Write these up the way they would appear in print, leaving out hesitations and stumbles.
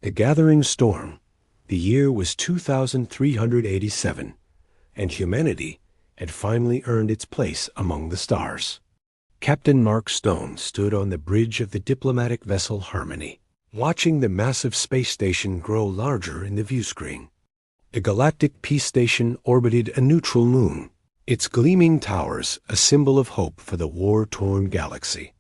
The gathering storm. The year was 2387, and humanity had finally earned its place among the stars. Captain Mark Stone stood on the bridge of the diplomatic vessel Harmony, watching the massive space station grow larger in the viewscreen. The galactic peace station orbited a neutral moon, its gleaming towers a symbol of hope for the war-torn galaxy.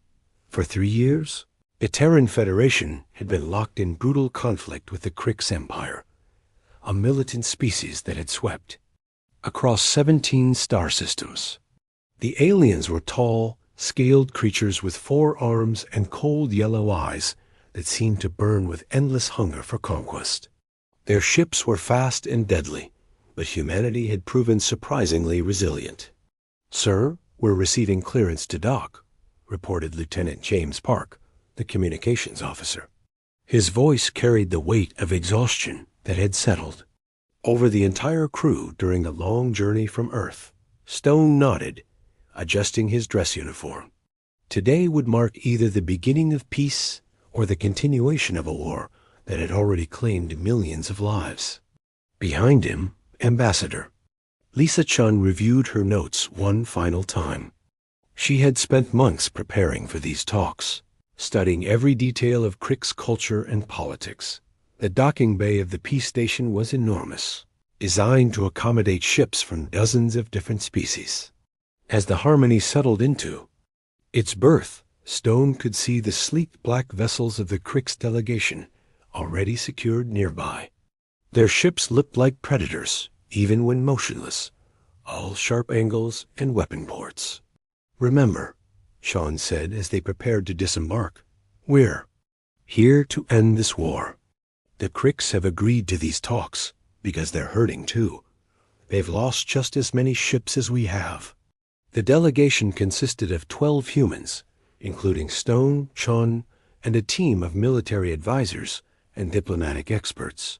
For 3 years, the Terran Federation had been locked in brutal conflict with the Krix Empire, a militant species that had swept across 17 star systems. The aliens were tall, scaled creatures with 4 arms and cold yellow eyes that seemed to burn with endless hunger for conquest. Their ships were fast and deadly, but humanity had proven surprisingly resilient. "Sir, we're receiving clearance to dock," reported Lieutenant James Park, the communications officer. His voice carried the weight of exhaustion that had settled over the entire crew during the long journey from Earth. Stone nodded, adjusting his dress uniform. Today would mark either the beginning of peace or the continuation of a war that had already claimed millions of lives. Behind him, Ambassador Lisa Chun reviewed her notes one final time. She had spent months preparing for these talks, studying every detail of Krix culture and politics. The docking bay of the peace station was enormous, designed to accommodate ships from dozens of different species. As the Harmony settled into its berth, Stone could see the sleek black vessels of the Krix delegation already secured nearby. Their ships looked like predators, even when motionless, all sharp angles and weapon ports. "Remember," Sean said as they prepared to disembark, "we're here to end this war. The Krix have agreed to these talks because they're hurting too. They've lost just as many ships as we have." The delegation consisted of 12 humans, including Stone, Chun, and a team of military advisors and diplomatic experts.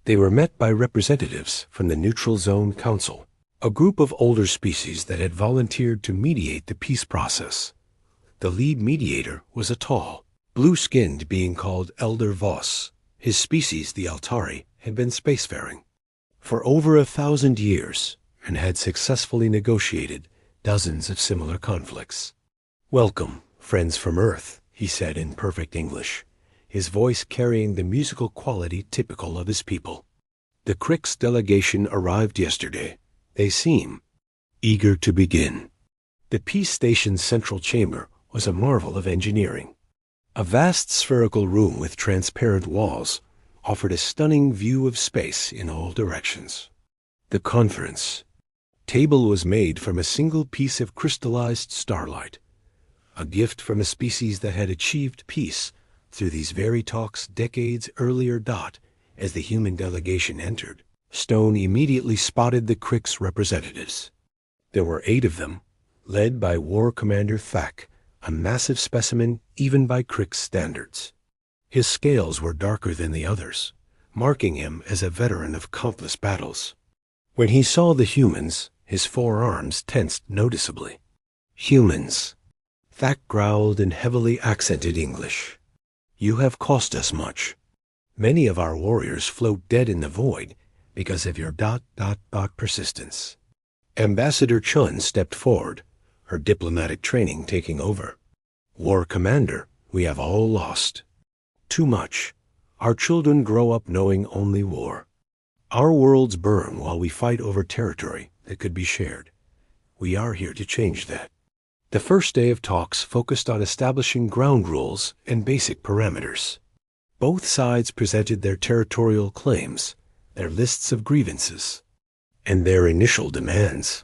They were met by representatives from the Neutral Zone Council, a group of older species that had volunteered to mediate the peace process. The lead mediator was a tall, blue-skinned being called Elder Voss. His species, the Altari, had been spacefaring for over 1,000 years and had successfully negotiated dozens of similar conflicts. "Welcome, friends from Earth," he said in perfect English, his voice carrying the musical quality typical of his people. "The Krix delegation arrived yesterday. They seem eager to begin." The peace station's central chamber was a marvel of engineering. A vast spherical room with transparent walls offered a stunning view of space in all directions. The conference table was made from a single piece of crystallized starlight, a gift from a species that had achieved peace through these very talks decades earlier. As the human delegation entered, Stone immediately spotted the Krix representatives. There were 8 of them, led by War Commander Thak, a massive specimen even by Krix standards. His scales were darker than the others, marking him as a veteran of countless battles. When he saw the humans, his 4 arms tensed noticeably. "Humans," Thak growled in heavily accented English. "You have cost us much. Many of our warriors float dead in the void because of your persistence." Ambassador Chun stepped forward, her diplomatic training taking over. "War Commander, we have all lost. Too much. Our children grow up knowing only war. Our worlds burn while we fight over territory that could be shared. We are here to change that." The first day of talks focused on establishing ground rules and basic parameters. Both sides presented their territorial claims, their lists of grievances, and their initial demands.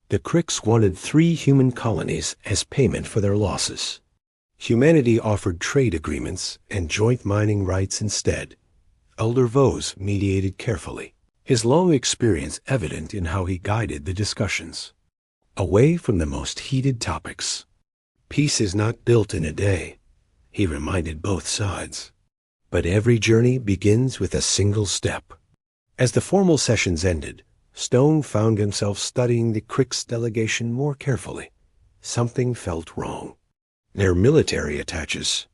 The Krix wanted 3 human colonies as payment for their losses. Humanity offered trade agreements and joint mining rights instead. Elder Voss mediated carefully, his long experience evident in how he guided the discussions. Away from the most heated topics. "Peace is not built in a day," he reminded both sides. "But every journey begins with a single step." As the formal sessions ended, Stone found himself studying the Krix delegation more carefully. Something felt wrong. Their military attaches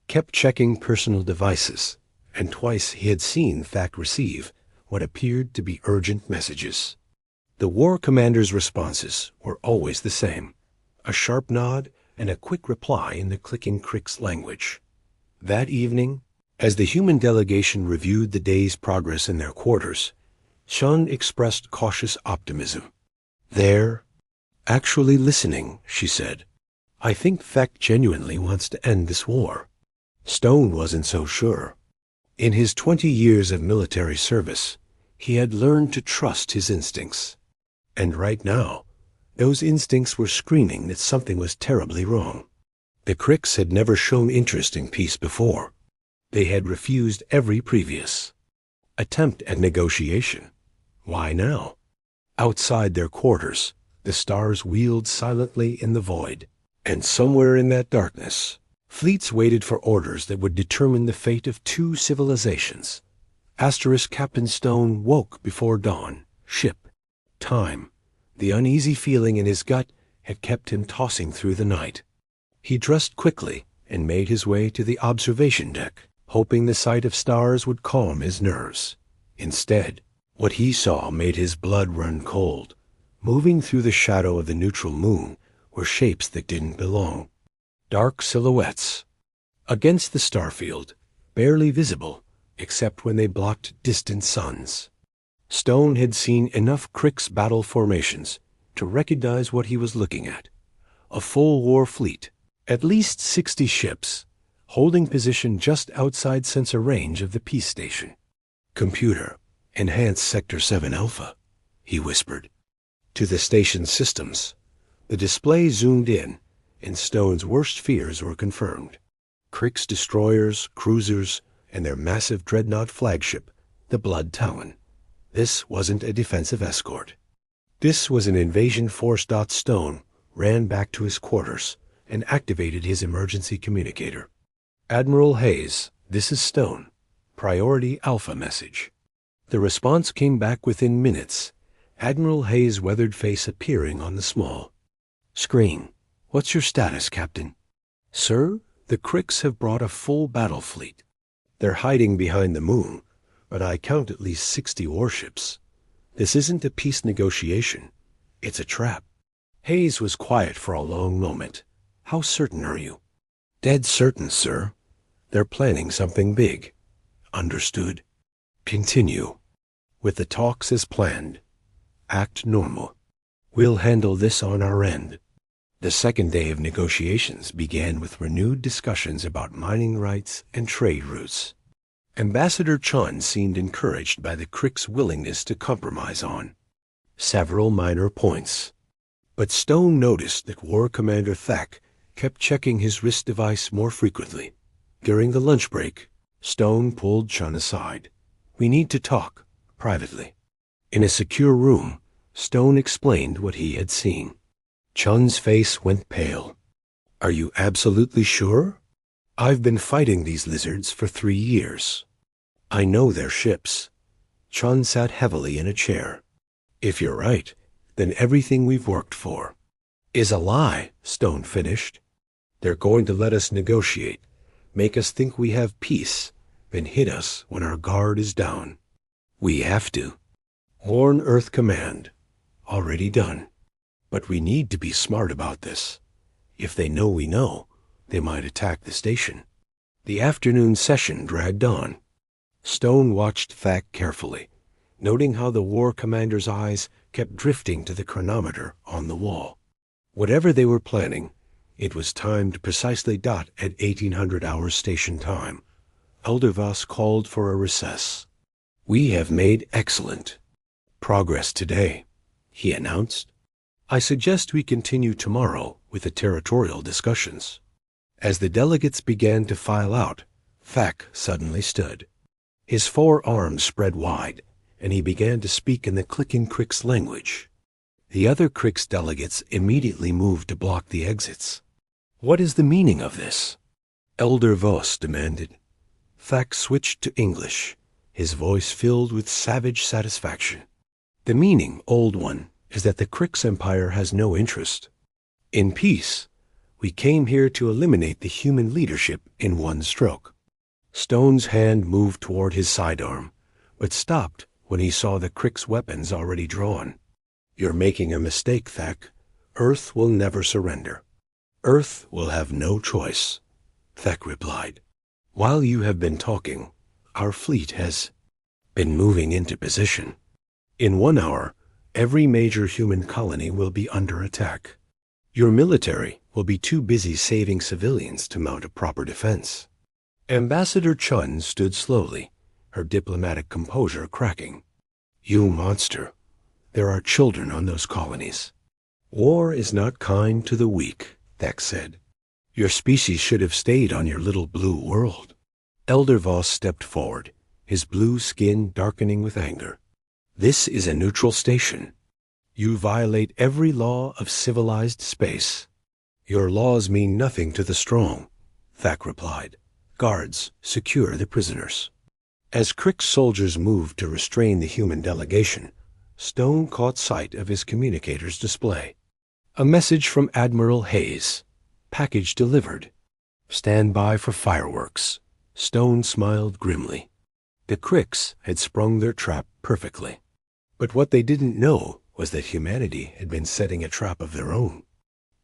kept checking personal devices and twice he had seen Thack receive what appeared to be urgent messages. The war commander's responses were always the same: a sharp nod and a quick reply in the clicking Crick's language. That evening, as the human delegation reviewed the day's progress in their quarters, Shun expressed cautious optimism. "They're actually listening," she said. "I think Thack genuinely wants to end this war." Stone wasn't so sure. In his 20 years of military service, he had learned to trust his instincts. And right now, those instincts were screaming that something was terribly wrong. The Cricks had never shown interest in peace before. They had refused every previous attempt at negotiation. Why now? Outside their quarters, the stars wheeled silently in the void, and somewhere in that darkness, fleets waited for orders that would determine the fate of two civilizations. Captain Stone woke before dawn. Ship. Time. The uneasy feeling in his gut had kept him tossing through the night. He dressed quickly and made his way to the observation deck, hoping the sight of stars would calm his nerves. Instead, what he saw made his blood run cold. Moving through the shadow of the neutral moon were shapes that didn't belong. Dark silhouettes. Against the starfield, barely visible, except when they blocked distant suns. Stone had seen enough Crick's battle formations to recognize what he was looking at. A full war fleet, at least 60 ships, holding position just outside sensor range of the peace station. "Computer, enhance Sector 7 Alpha," he whispered. To the station's systems, the display zoomed in, and Stone's worst fears were confirmed. Crick's destroyers, cruisers, and their massive dreadnought flagship, the Blood Talon. This wasn't a defensive escort. This was an invasion force. Stone ran back to his quarters and activated his emergency communicator. "Admiral Hayes, this is Stone. Priority Alpha message." The response came back within minutes, Admiral Hayes' weathered face appearing on the small screen. "What's your status, Captain?" "Sir, the Cricks have brought a full battle fleet. They're hiding behind the moon, but I count at least 60 warships. This isn't a peace negotiation. It's a trap." Hayes was quiet for a long moment. "How certain are you?" "Dead certain, sir. They're planning something big." "Understood. Continue. With the talks as planned. Act normal. We'll handle this on our end." The second day of negotiations began with renewed discussions about mining rights and trade routes. Ambassador Chun seemed encouraged by the Crick's willingness to compromise on several minor points. But Stone noticed that War Commander Thack kept checking his wrist device more frequently. During the lunch break, Stone pulled Chun aside. "We need to talk, privately." In a secure room, Stone explained what he had seen. Chun's face went pale. "Are you absolutely sure?" "I've been fighting these lizards for 3 years. I know their ships." Chun sat heavily in a chair. "If you're right, then everything we've worked for is a lie," Stone finished. "They're going to let us negotiate, make us think we have peace, then hit us when our guard is down. We have to. Warn Earth Command. Already done. But we need to be smart about this. If they know we know, they might attack the station." The afternoon session dragged on. Stone watched Thack carefully, noting how the war commander's eyes kept drifting to the chronometer on the wall. Whatever they were planning, it was timed precisely at 1800 hours station time. Elder Voss called for a recess. "We have made excellent progress today," he announced. "I suggest we continue tomorrow with the territorial discussions." As the delegates began to file out, Thack suddenly stood. His 4 arms spread wide, and he began to speak in the clicking Crick's language. The other Crick's delegates immediately moved to block the exits. "What is the meaning of this?" Elder Voss demanded. Thack switched to English, his voice filled with savage satisfaction. "The meaning, Old One, is that the Crick's Empire has no interest in peace. We came here to eliminate the human leadership in one stroke." Stone's hand moved toward his sidearm, but stopped when he saw the Crick's weapons already drawn. "You're making a mistake, Thak. Earth will never surrender. Earth will have no choice," Thak replied. "While you have been talking, our fleet has been moving into position. In 1 hour, every major human colony will be under attack. Your military will be too busy saving civilians to mount a proper defense." Ambassador Chun stood slowly, her diplomatic composure cracking. "You monster. There are children on those colonies." "War is not kind to the weak," Thak said. "Your species should have stayed on your little blue world." Elder Voss stepped forward, his blue skin darkening with anger. "This is a neutral station. You violate every law of civilized space." "Your laws mean nothing to the strong," Thak replied. "Guards, secure the prisoners." As Crick's soldiers moved to restrain the human delegation, Stone caught sight of his communicator's display. A message from Admiral Hayes. "Package delivered. Stand by for fireworks." Stone smiled grimly. The Cricks had sprung their trap perfectly. But what they didn't know was that humanity had been setting a trap of their own.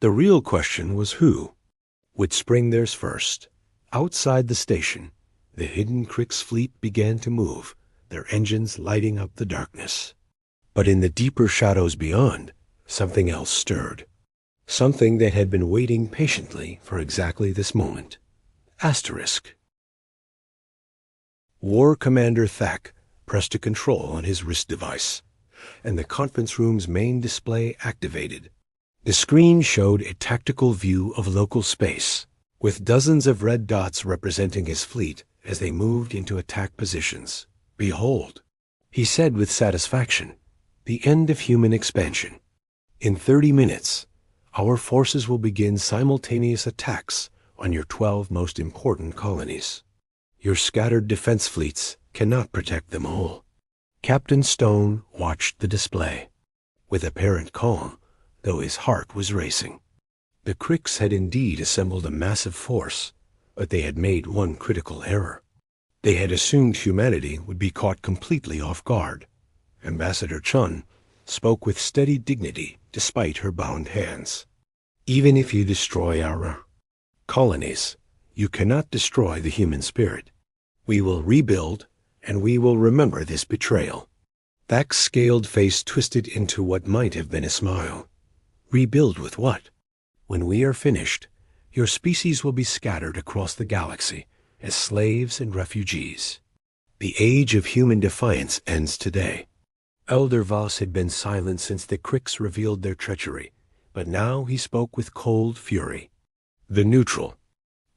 The real question was who would spring theirs first. Outside the station, the hidden Crick's fleet began to move, their engines lighting up the darkness. But in the deeper shadows beyond, something else stirred. Something that had been waiting patiently for exactly this moment. Asterisk. War Commander Thak pressed a control on his wrist device, and the conference room's main display activated. The screen showed a tactical view of local space, with dozens of red dots representing his fleet as they moved into attack positions. "Behold," he said with satisfaction, "the end of human expansion. In 30 minutes, our forces will begin simultaneous attacks on your 12 most important colonies. Your scattered defense fleets cannot protect them all." Captain Stone watched the display with apparent calm, though his heart was racing. The Cricks had indeed assembled a massive force, but they had made one critical error. They had assumed humanity would be caught completely off guard. Ambassador Chun spoke with steady dignity despite her bound hands. "Even if you destroy our colonies, you cannot destroy the human spirit. We will rebuild, and we will remember this betrayal." Thak's scaled face twisted into what might have been a smile. "Rebuild with what? When we are finished, your species will be scattered across the galaxy as slaves and refugees. The age of human defiance ends today." Elder Voss had been silent since the Cricks revealed their treachery, but now he spoke with cold fury. "The neutral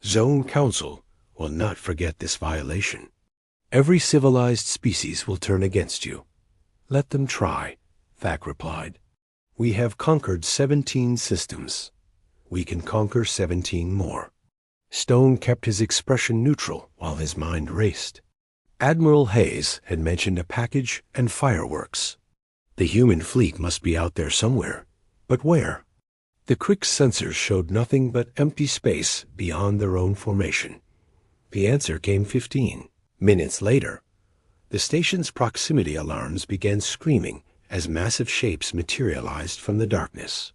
Zone Council will not forget this violation. Every civilized species will turn against you." "Let them try," Thak replied. "We have conquered 17 systems. We can conquer 17 more." Stone kept his expression neutral while his mind raced. Admiral Hayes had mentioned a package and fireworks. The human fleet must be out there somewhere, but where? The Crick's sensors showed nothing but empty space beyond their own formation. The answer came 15 minutes later. The station's proximity alarms began screaming as massive shapes materialized from the darkness.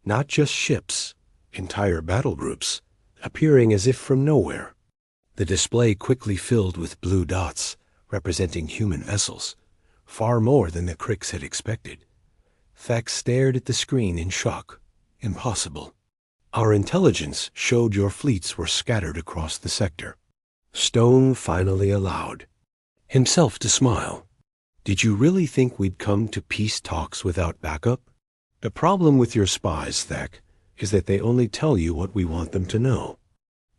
Not just ships, entire battle groups, appearing as if from nowhere. The display quickly filled with blue dots, representing human vessels, far more than the Cricks had expected. Thak stared at the screen in shock. "Impossible. Our intelligence showed your fleets were scattered across the sector." Stone finally allowed himself to smile. "Did you really think we'd come to peace talks without backup? The problem with your spies, Thak, is that they only tell you what we want them to know."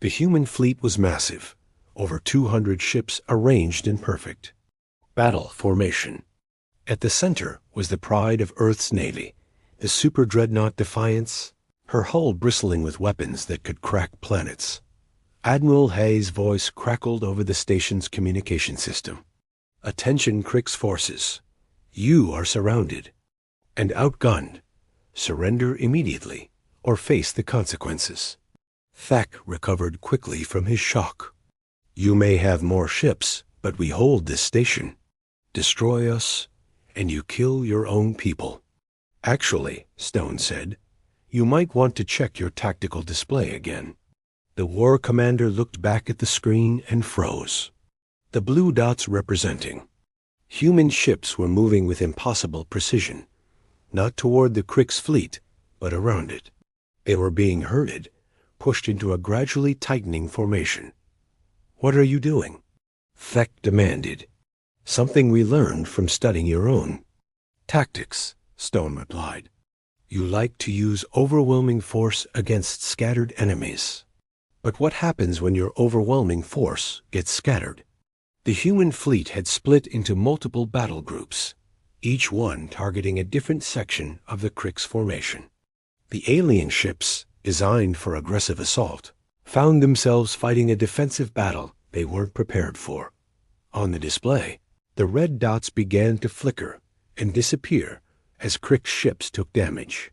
The human fleet was massive, over 200 ships arranged in perfect battle formation. At the center was the pride of Earth's navy, the super dreadnought Defiance, her hull bristling with weapons that could crack planets. Admiral Hayes' voice crackled over the station's communication system. "Attention, Crick's forces. You are surrounded and outgunned. Surrender immediately or face the consequences." Thak recovered quickly from his shock. You may have more ships, but we hold this station. Destroy us, and you kill your own people. Actually, Stone said, you might want to check your tactical display again. The war commander looked back at the screen and froze. The blue dots representing human ships were moving with impossible precision, not toward the Krik's fleet, but around it. They were being herded, pushed into a gradually tightening formation. What are you doing? Thek demanded. Something we learned from studying your own tactics, Stone replied. You like to use overwhelming force against scattered enemies. But what happens when your overwhelming force gets scattered? The human fleet had split into multiple battle groups, each one targeting a different section of the Krik's formation. The alien ships, designed for aggressive assault, found themselves fighting a defensive battle they weren't prepared for. On the display, the red dots began to flicker and disappear as Krik's ships took damage.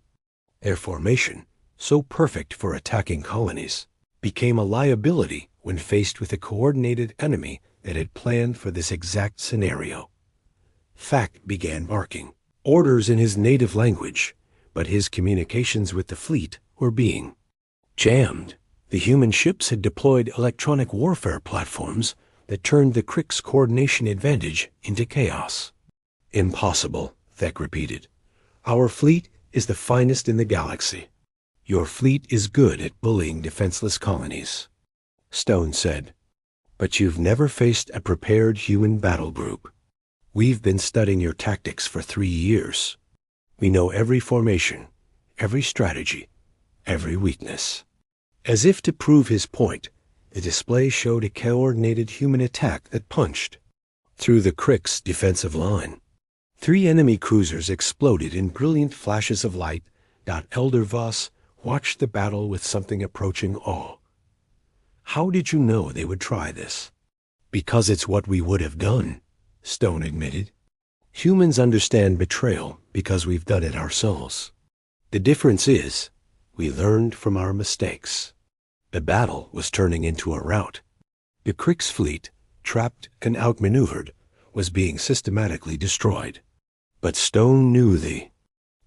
Their formation, so perfect for attacking colonies, became a liability when faced with a coordinated enemy that had planned for this exact scenario. Thak began barking orders in his native language, but his communications with the fleet were being jammed. The human ships had deployed electronic warfare platforms that turned the Krik's coordination advantage into chaos. Impossible, Thek repeated. Our fleet is the finest in the galaxy. Your fleet is good at bullying defenseless colonies, Stone said. But you've never faced a prepared human battle group. We've been studying your tactics for 3 years. We know every formation, every strategy, every weakness. As if to prove his point, the display showed a coordinated human attack that punched through the Krik's defensive line. 3 enemy cruisers exploded in brilliant flashes of light. Elder Voss watched the battle with something approaching awe. How did you know they would try this? Because it's what we would have done, Stone admitted. Humans understand betrayal because we've done it ourselves. The difference is, we learned from our mistakes. The battle was turning into a rout. The Krik's fleet, trapped and outmaneuvered, was being systematically destroyed. But Stone knew the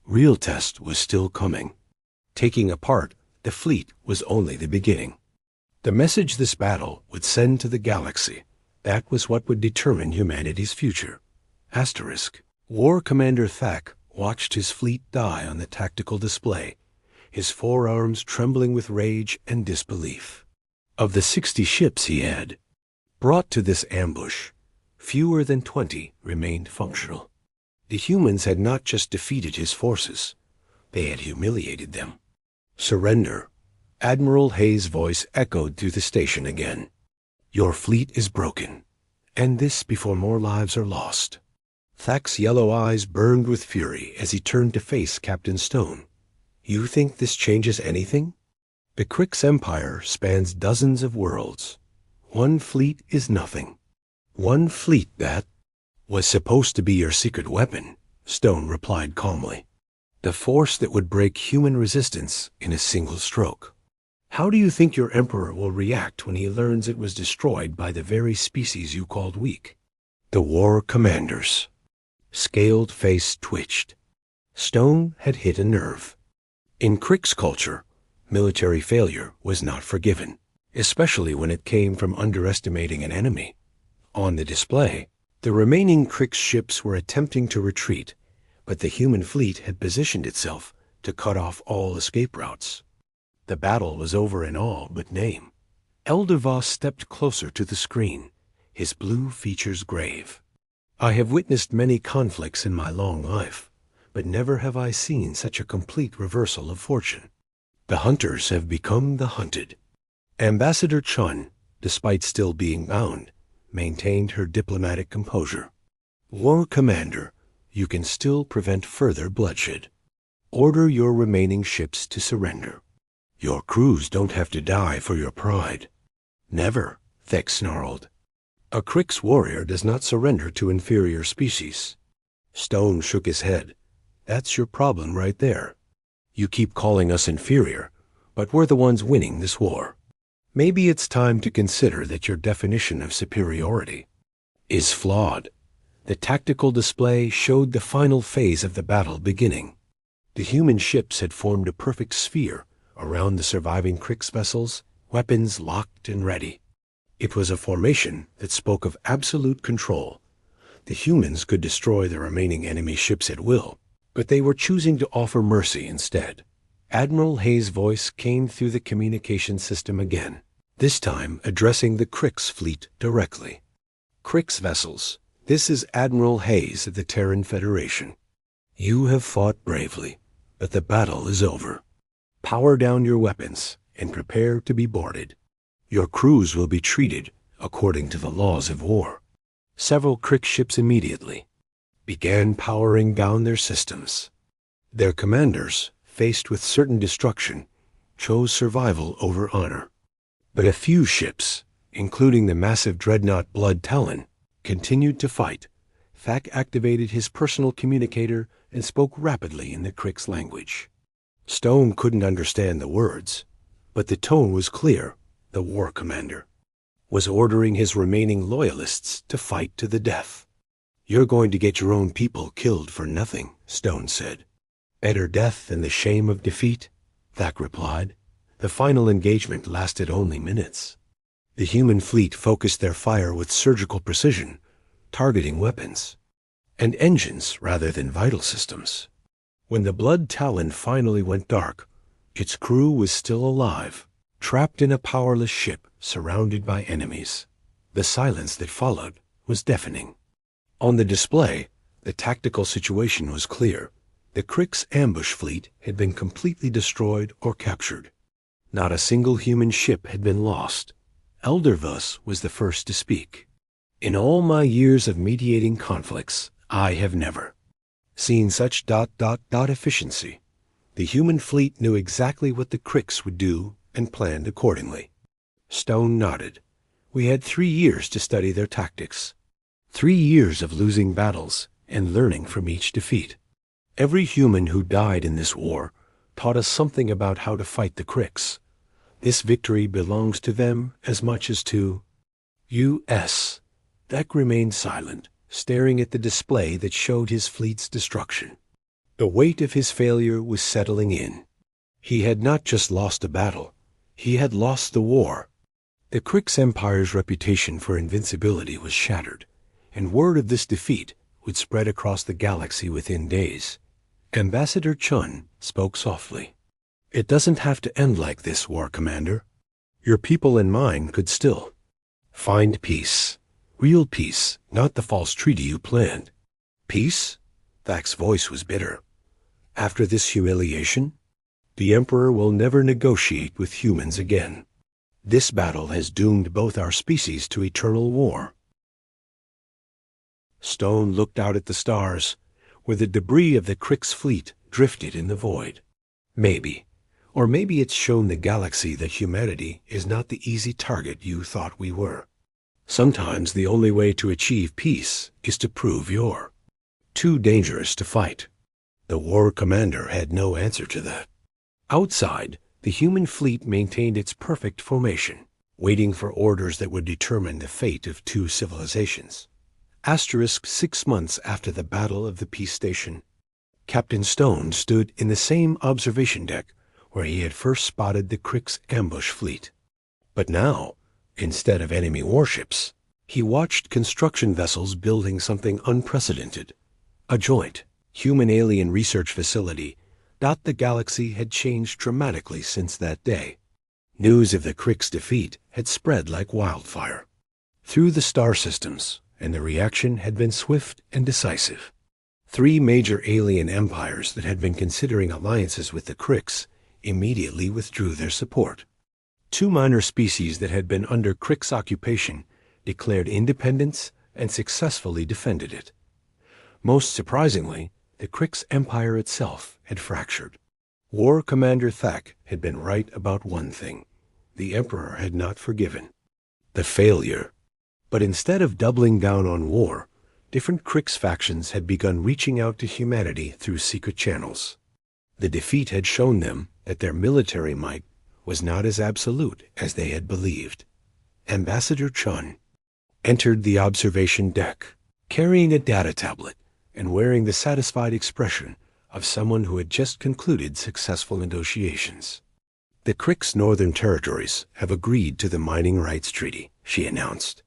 real test was still coming. Taking apart the fleet was only the beginning. The message this battle would send to the galaxy, that was what would determine humanity's future. War Commander Thak watched his fleet die on the tactical display, his forearms trembling with rage and disbelief. Of the 60 ships he had brought to this ambush, fewer than 20 remained functional. The humans had not just defeated his forces, they had humiliated them. Surrender. Admiral Hayes' voice echoed through the station again. Your fleet is broken, and this before more lives are lost. Thak's yellow eyes burned with fury as he turned to face Captain Stone. You think this changes anything? The Krik's empire spans dozens of worlds. One fleet is nothing. One fleet that was supposed to be your secret weapon, Stone replied calmly. The force that would break human resistance in a single stroke. How do you think your emperor will react when he learns it was destroyed by the very species you called weak? The war commander's scaled face twitched. Stone had hit a nerve. In Krik's culture, military failure was not forgiven, especially when it came from underestimating an enemy. On the display, the remaining Krik's ships were attempting to retreat, but the human fleet had positioned itself to cut off all escape routes. The battle was over in all but name. Elder Voss stepped closer to the screen, his blue features grave. I have witnessed many conflicts in my long life, but never have I seen such a complete reversal of fortune. The hunters have become the hunted. Ambassador Chun, despite still being bound, maintained her diplomatic composure. War Commander, you can still prevent further bloodshed. Order your remaining ships to surrender. Your crews don't have to die for your pride. Never, Thek snarled. A Krik's warrior does not surrender to inferior species. Stone shook his head. That's your problem right there. You keep calling us inferior, but we're the ones winning this war. Maybe it's time to consider that your definition of superiority is flawed. The tactical display showed the final phase of the battle beginning. The human ships had formed a perfect sphere around the surviving Kriegs vessels, weapons locked and ready. It was a formation that spoke of absolute control. The humans could destroy the remaining enemy ships at will, but they were choosing to offer mercy instead. Admiral Hayes' voice came through the communication system again, this time addressing the Kriegs fleet directly. Kriegs vessels, this is Admiral Hayes of the Terran Federation. You have fought bravely, but the battle is over. Power down your weapons and prepare to be boarded. Your crews will be treated according to the laws of war. Several Kriegs ships immediately began powering down their systems. Their commanders, faced with certain destruction, chose survival over honor. But a few ships, including the massive dreadnought Blood Talon, continued to fight. Thack activated his personal communicator and spoke rapidly in the Kriegs language. Stone couldn't understand the words, but the tone was clear. The war commander was ordering his remaining loyalists to fight to the death. You're going to get your own people killed for nothing, Stone said. Better death than the shame of defeat, Thack replied. The final engagement lasted only minutes. The human fleet focused their fire with surgical precision, targeting weapons and engines rather than vital systems. When the Blood Talon finally went dark, its crew was still alive, trapped in a powerless ship surrounded by enemies. The silence that followed was deafening. On the display, the tactical situation was clear. The Kriegs ambush fleet had been completely destroyed or captured. Not a single human ship had been lost. Eldervus was the first to speak. In all my years of mediating conflicts, I have never seen such ... efficiency. The human fleet knew exactly what the Kriegs would do and planned accordingly. Stone nodded. We had 3 years to study their tactics. 3 years of losing battles and learning from each defeat. Every human who died in this war taught us something about how to fight the Kriegs. This victory belongs to them as much as to us. Thack remained silent, staring at the display that showed his fleet's destruction. The weight of his failure was settling in. He had not just lost a battle, he had lost the war. The Kriegs Empire's reputation for invincibility was shattered, and word of this defeat would spread across the galaxy within days. Ambassador Chun spoke softly. It doesn't have to end like this, War Commander. Your people and mine could still find peace. Real peace, not the false treaty you planned. Peace? Thack's voice was bitter. After this humiliation, the Emperor will never negotiate with humans again. This battle has doomed both our species to eternal war. Stone looked out at the stars, where the debris of the Kriegs fleet drifted in the void. Maybe it's shown the galaxy that humanity is not the easy target you thought we were. Sometimes the only way to achieve peace is to prove you're too dangerous to fight. The war commander had no answer to that. Outside, the human fleet maintained its perfect formation, waiting for orders that would determine the fate of 2 civilizations. 6 months after the Battle of the Peace Station, Captain Stone stood in the same observation deck where he had first spotted the Kriegs ambush fleet. But now, instead of enemy warships, he watched construction vessels building something unprecedented. A joint, human-alien research facility. The galaxy had changed dramatically since that day. News of the Kriegs' defeat had spread like wildfire through the star systems, and the reaction had been swift and decisive. 3 major alien empires that had been considering alliances with the Kriegs immediately withdrew their support. 2 minor species that had been under Kriegs' occupation declared independence and successfully defended it. Most surprisingly, the Kriegs Empire itself had fractured. War Commander Thack had been right about one thing. The Emperor had not forgiven the failure. But instead of doubling down on war, different Kriegs factions had begun reaching out to humanity through secret channels. The defeat had shown them that their military might was not as absolute as they had believed. Ambassador Chun entered the observation deck, carrying a data tablet and wearing the satisfied expression of someone who had just concluded successful negotiations. The Krik's northern territories have agreed to the mining rights treaty, she announced.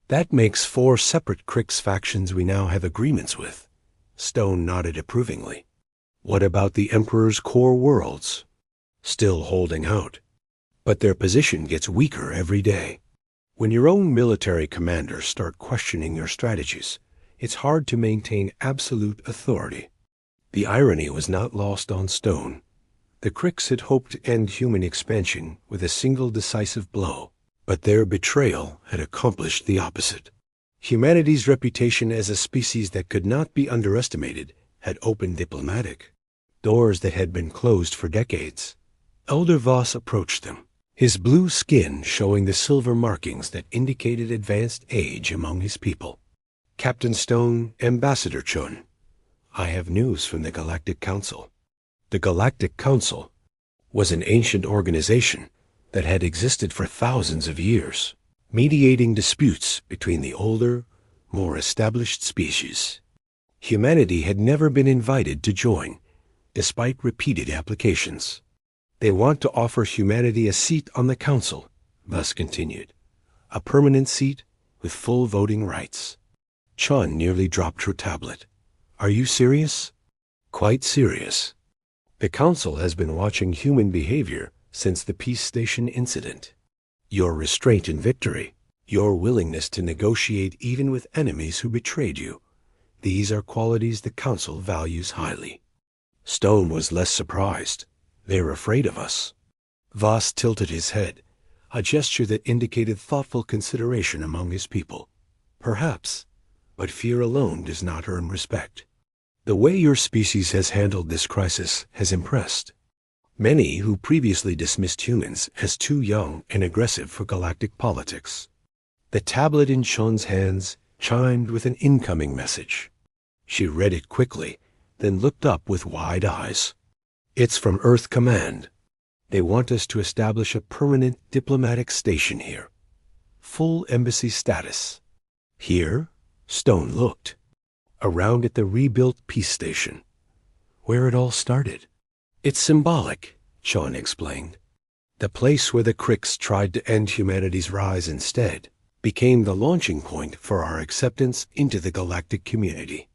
That makes 4 separate Krik's factions we now have agreements with. Stone nodded approvingly. What about the Emperor's core worlds? Still holding out. But their position gets weaker every day. When your own military commanders start questioning your strategies, it's hard to maintain absolute authority. The irony was not lost on Stone. The Kriks had hoped to end human expansion with a single decisive blow, but their betrayal had accomplished the opposite. Humanity's reputation as a species that could not be underestimated had opened diplomatic doors that had been closed for decades. Elder Voss approached them, his blue skin showing the silver markings that indicated advanced age among his people. Captain Stone, Ambassador Chun, I have news from the Galactic Council. The Galactic Council was an ancient organization that had existed for thousands of years, mediating disputes between the older, more established species. Humanity had never been invited to join, despite repeated applications. They want to offer humanity a seat on the council, Voss continued, a permanent seat with full voting rights. Chun nearly dropped her tablet. Are you serious? Quite serious. The council has been watching human behavior since the Peace Station incident. Your restraint in victory, your willingness to negotiate even with enemies who betrayed you, these are qualities the council values highly. Stone was less surprised. They're afraid of us. Voss tilted his head, a gesture that indicated thoughtful consideration among his people. Perhaps, but fear alone does not earn respect. The way your species has handled this crisis has impressed many who previously dismissed humans as too young and aggressive for galactic politics. The tablet in Chun's hands chimed with an incoming message. She read it quickly, then looked up with wide eyes. It's from Earth Command. They want us to establish a permanent diplomatic station here. Full embassy status. Here? Stone looked around at the rebuilt Peace Station, where it all started. It's symbolic, Chun explained. The place where the Kriks tried to end humanity's rise instead became the launching point for our acceptance into the galactic community.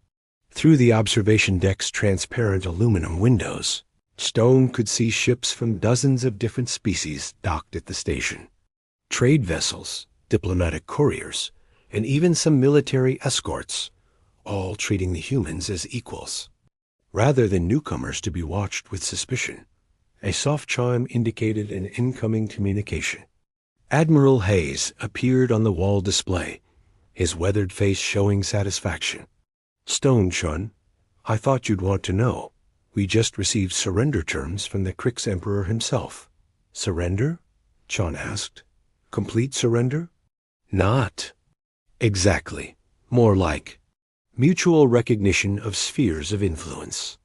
Through the observation deck's transparent aluminum windows, Stone could see ships from dozens of different species docked at the station. Trade vessels, diplomatic couriers, and even some military escorts, all treating the humans as equals. Rather than newcomers to be watched with suspicion, a soft chime indicated an incoming communication. Admiral Hayes appeared on the wall display, his weathered face showing satisfaction. Stone, Chun, I thought you'd want to know. We just received surrender terms from the Krik's Emperor himself. Surrender? Chun asked. Complete surrender? Not exactly. More like mutual recognition of spheres of influence.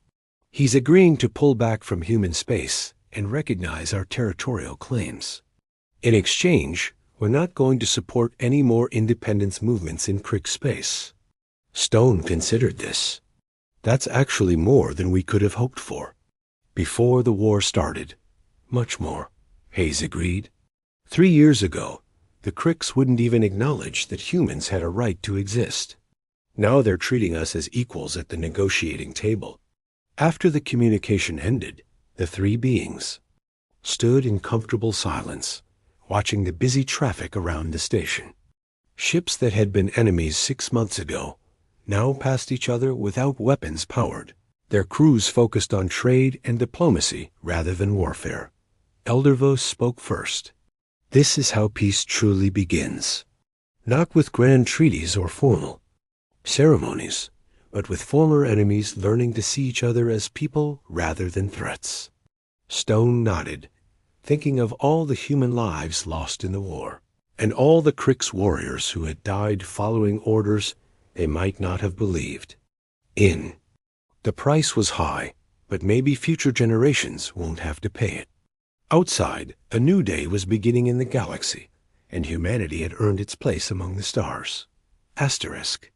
He's agreeing to pull back from human space and recognize our territorial claims. In exchange, we're not going to support any more independence movements in Krik space. Stone considered this. That's actually more than we could have hoped for. Before the war started. Much more, Hayes agreed. 3 years ago, the Kriks wouldn't even acknowledge that humans had a right to exist. Now they're treating us as equals at the negotiating table. After the communication ended, the 3 beings stood in comfortable silence, watching the busy traffic around the station. Ships that had been enemies 6 months ago now passed each other without weapons powered, their crews focused on trade and diplomacy rather than warfare. Elder Voss spoke first. This is how peace truly begins. Not with grand treaties or formal ceremonies, but with former enemies learning to see each other as people rather than threats. Stone nodded, thinking of all the human lives lost in the war, and all the Krik's warriors who had died following orders they might not have believed in. The price was high, but maybe future generations won't have to pay it. Outside, a new day was beginning in the galaxy, and humanity had earned its place among the stars. Asterisk.